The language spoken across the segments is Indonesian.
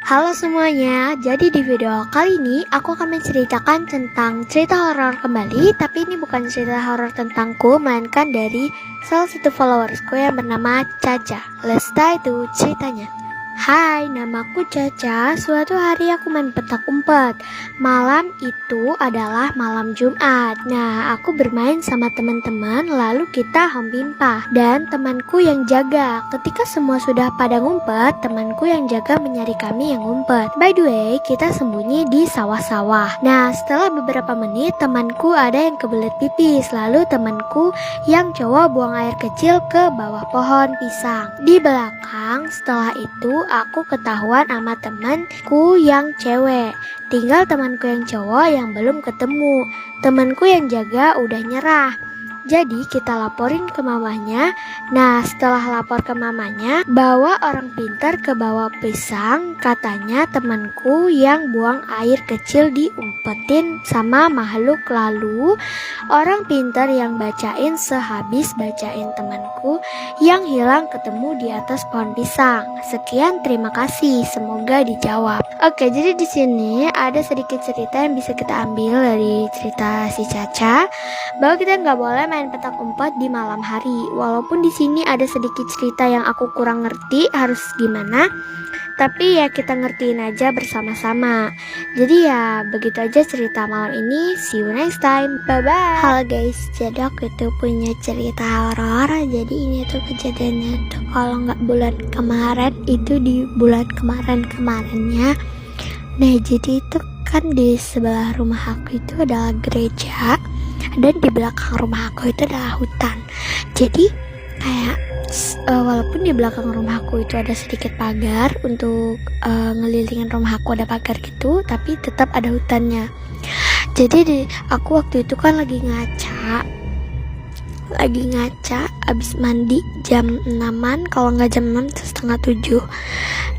Halo semuanya, jadi di video kali ini aku akan menceritakan tentang cerita horor kembali. Tapi ini bukan cerita horor tentangku, melainkan dari salah satu followersku yang bernama Caca. Let's start itu ceritanya. Hai, namaku Caca. Suatu hari aku main petak umpet. Malam itu adalah malam Jumat. Nah, aku bermain sama teman-teman, lalu kita home pimpah. Dan temanku yang jaga. Ketika semua sudah pada ngumpet, temanku yang jaga menyari kami yang ngumpet. By the way, kita sembunyi di sawah-sawah. Nah, setelah beberapa menit, temanku ada yang kebelet pipis. Lalu temanku yang cowok buang air kecil ke bawah pohon pisang. Di belakang, setelah itu aku ketahuan sama temanku yang cewek. Tinggal temanku yang cowok yang belum ketemu. Temanku yang jaga udah nyerah. Jadi kita laporin ke mamanya. Nah, setelah lapor ke mamanya, bawa orang pintar ke bawah pisang. Katanya temanku yang buang air kecil diumpetin sama makhluk. Lalu orang pintar yang bacain sehabis bacain temanku yang hilang ketemu di atas pohon pisang. Sekian, terima kasih. Semoga dijawab. Oke, jadi di sini ada sedikit cerita yang bisa kita ambil dari cerita si Caca, bahwa kita nggak boleh main petak umpet di malam hari. Walaupun di sini ada sedikit cerita yang aku kurang ngerti harus gimana, tapi ya kita ngertiin aja bersama-sama. Jadi ya begitu aja cerita malam ini. See you next time. Bye bye. Halo guys, jadi aku itu punya cerita horor. Jadi ini tuh kejadiannya tuh kalau nggak bulan kemarin, itu di bulan kemarinnya. Nah, jadi itu kan di sebelah rumah aku itu adalah gereja, dan di belakang rumah aku itu adalah hutan. Jadi kayak walaupun di belakang rumahku itu ada sedikit pagar untuk ngelilingin rumah aku, ada pagar gitu, tapi tetap ada hutannya. Jadi aku waktu itu kan lagi ngaca abis mandi jam 6-an, kalau nggak jam 6 itu setengah 7.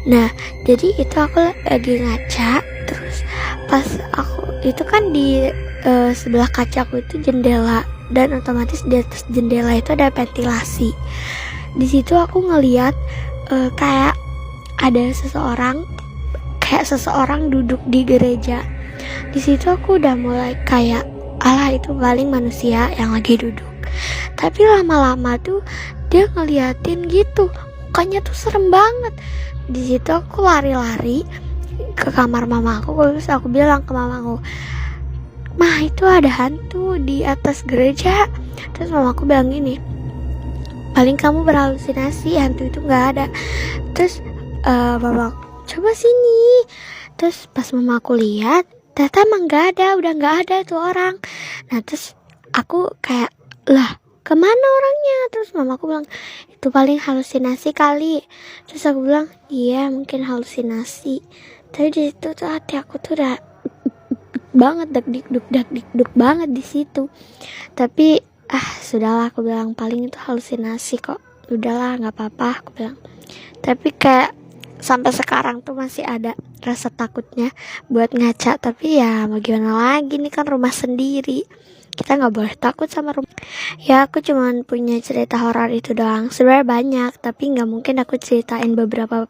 Nah, jadi itu aku lagi ngaca, terus pas aku itu kan di sebelah kaca aku itu jendela, dan otomatis di atas jendela itu ada ventilasi. Di situ aku ngeliat kayak ada seseorang duduk di gereja. Di situ aku udah mulai kayak, alah itu paling manusia yang lagi duduk. Tapi lama-lama tuh dia ngeliatin gitu, mukanya tuh serem banget. Di situ aku lari-lari ke kamar mama aku, terus aku bilang ke mamaku, "Mah, itu ada hantu di atas gereja." Terus mamaku bilang gini, "Paling kamu berhalusinasi, hantu itu nggak ada." Terus mama, "Coba sini." Terus pas mamaku lihat, ternyata emang nggak ada, udah nggak ada itu orang. Nah, terus aku kayak, lah kemana orangnya? Terus mamaku bilang, "Itu paling halusinasi kali." Terus aku bilang, "Iya, mungkin halusinasi." Tapi di situ tuh hati aku tuh udah banget dak-dik-duk banget di situ. Tapi sudahlah, aku bilang, paling itu halusinasi kok, udahlah nggak apa-apa, aku bilang. Tapi kayak sampai sekarang tuh masih ada rasa takutnya buat ngaca. Tapi ya mau gimana lagi, nih kan rumah sendiri, kita nggak boleh takut sama rumah. Ya, aku cuman punya cerita horor itu doang. Sebenarnya banyak, tapi nggak mungkin aku ceritain beberapa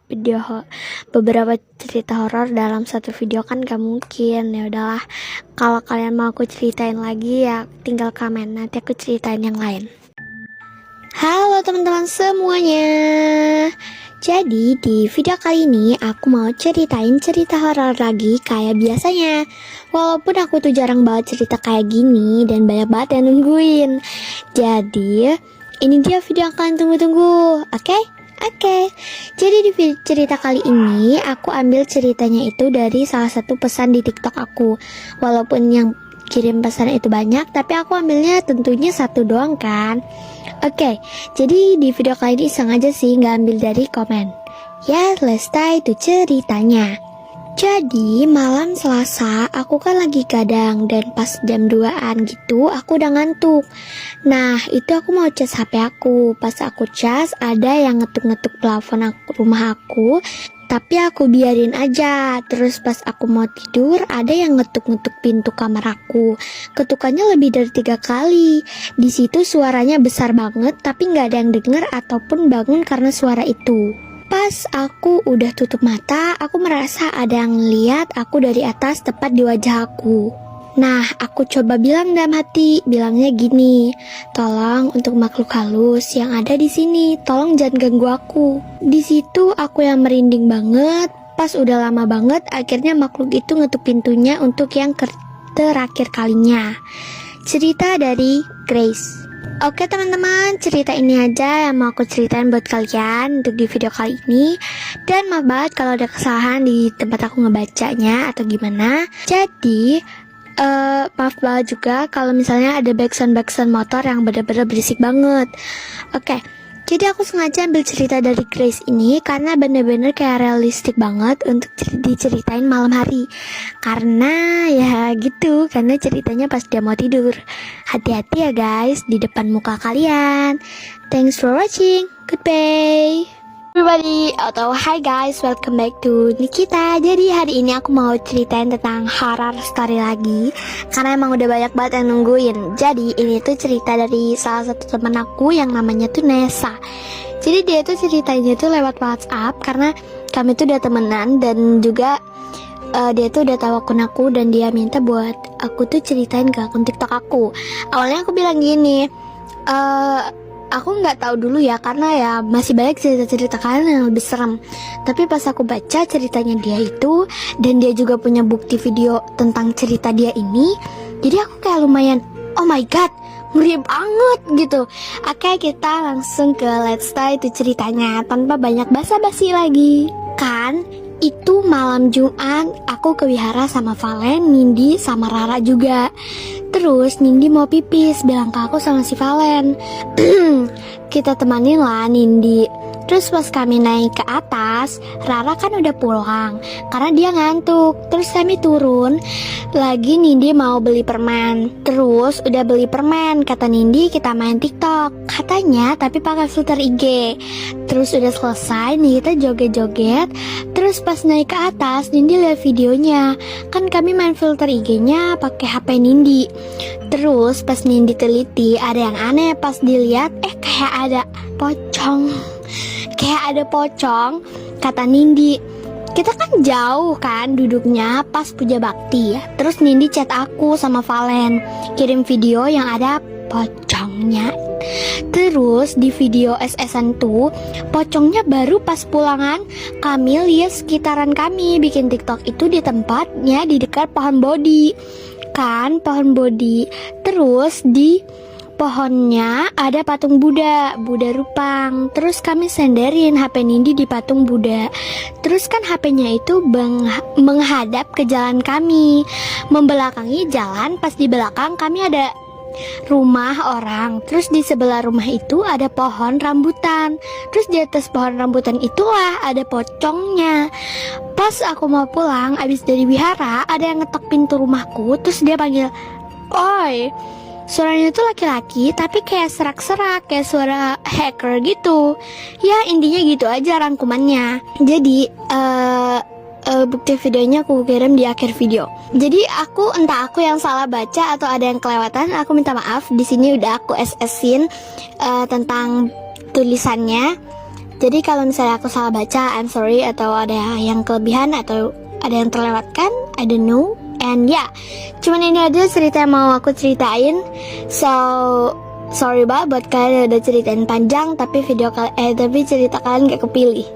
cerita horor dalam satu video, kan nggak mungkin. Ya udahlah, kalau kalian mau aku ceritain lagi ya tinggal komen, nanti aku ceritain yang lain. Halo teman-teman semuanya. Jadi di video kali ini aku mau ceritain cerita horor lagi kayak biasanya. Walaupun aku tuh jarang banget cerita kayak gini dan banyak banget yang nungguin. Jadi ini dia video yang kalian tunggu-tunggu. Oke. Jadi di cerita kali ini aku ambil ceritanya itu dari salah satu pesan di TikTok aku. Walaupun yang kirim pesan itu banyak, tapi aku ambilnya tentunya satu doang kan. Oke, jadi di video kali ini sengaja sih nggak ambil dari komen. Ya, let's start itu ceritanya. Jadi malam Selasa aku kan lagi gadang, dan pas jam 2-an gitu aku udah ngantuk. Nah, itu aku mau cas HP aku. Pas aku cas, ada yang ngetuk-ngetuk plafon rumah aku, tapi aku biarin aja. Terus pas aku mau tidur, ada yang ngetuk-ngetuk pintu kamar aku. Ketukannya lebih dari 3 kali. Di situ suaranya besar banget, tapi nggak ada yang denger ataupun bangun karena suara itu. Pas aku udah tutup mata, aku merasa ada yang lihat aku dari atas tepat di wajah aku. Nah, aku coba bilang dalam hati, bilangnya gini, tolong untuk makhluk halus yang ada di sini, tolong jangan ganggu aku. Di situ aku yang merinding banget. Pas udah lama banget, akhirnya makhluk itu ngetuk pintunya untuk yang terakhir kalinya. Cerita dari Grace. Oke teman-teman, cerita ini aja yang mau aku ceritain buat kalian untuk di video kali ini. Dan maaf banget kalau ada kesalahan di tempat aku ngebacanya atau gimana. Jadi, maaf banget juga kalau misalnya ada backsound motor yang bener-bener berisik banget. Oke, jadi aku sengaja ambil cerita dari Grace ini karena bener-bener kayak realistik banget untuk diceritain malam hari. Karena ya gitu, karena ceritanya pas dia mau tidur. Hati-hati ya guys di depan muka kalian. Thanks for watching. Goodbye. Everybody, atau hi guys, welcome back to Nikita. Jadi hari ini aku mau ceritain tentang horror story lagi karena emang udah banyak banget yang nungguin. Jadi ini tuh cerita dari salah satu temen aku yang namanya tuh Nessa. Jadi dia tuh ceritanya tuh lewat WhatsApp karena kami tuh udah temenan dan juga dia tuh udah tahu akun aku dan dia minta buat aku tuh ceritain ke akun TikTok aku. Awalnya aku bilang gini, aku nggak tahu dulu ya karena ya masih banyak cerita-cerita kalian yang lebih serem. Tapi pas aku baca ceritanya dia itu dan dia juga punya bukti video tentang cerita dia ini, jadi aku kayak lumayan, oh my god, ngeri banget gitu. Oke, kita langsung ke let's start itu ceritanya tanpa banyak basa-basi lagi. Kan itu malam Jumat aku ke wihara sama Valen, Nindi, sama Rara juga. Terus Nindi mau pipis, bilang ke aku sama si Valen, kita temanin lah Nindi. Terus pas kami naik ke atas, Rara kan udah pulang karena dia ngantuk. Terus kami turun lagi, Nindi mau beli permen. Terus udah beli permen, kata Nindi kita main TikTok katanya, tapi pakai filter IG. Terus udah selesai nih kita joget-joget. Terus pas naik ke atas, Nindi lihat videonya. Kan kami main filter IG-nya pakai HP Nindi. Terus pas Nindi teliti ada yang aneh pas dilihat, kayak ada pocong. Kayak ada pocong, kata Nindi. Kita kan jauh kan duduknya pas puja bakti ya. Terus Nindi chat aku sama Valen, kirim video yang ada pocongnya. Terus di video SS-an tuh pocongnya baru pas pulangan kami lihat sekitaran kami bikin TikTok itu di tempatnya di dekat pohon bodi. Kan pohon bodi. Terus di pohonnya ada patung Buddha Rupang. Terus kami senderin HP Nindi di patung Buddha. Terus kan HP-nya itu menghadap ke jalan kami, membelakangi jalan. Pas di belakang kami ada rumah orang. Terus di sebelah rumah itu ada pohon rambutan. Terus di atas pohon rambutan itulah ada pocongnya. Pas aku mau pulang abis dari wihara, ada yang ngetok pintu rumahku. Terus dia panggil, oi. Suaranya tuh laki-laki tapi kayak serak-serak, kayak suara hacker gitu. Ya intinya gitu aja rangkumannya. Jadi bukti videonya aku kirim di akhir video. Jadi entah aku yang salah baca atau ada yang kelewatan, aku minta maaf. Di sini udah aku SS-in tentang tulisannya. Jadi kalau misalnya aku salah baca, I'm sorry, atau ada yang kelebihan atau ada yang terlewatkan, I don't know. And ya, cuman ini aja cerita yang mau aku ceritain. So, sorry banget buat kalian yang udah ceritain panjang tapi cerita kalian gak kepilih.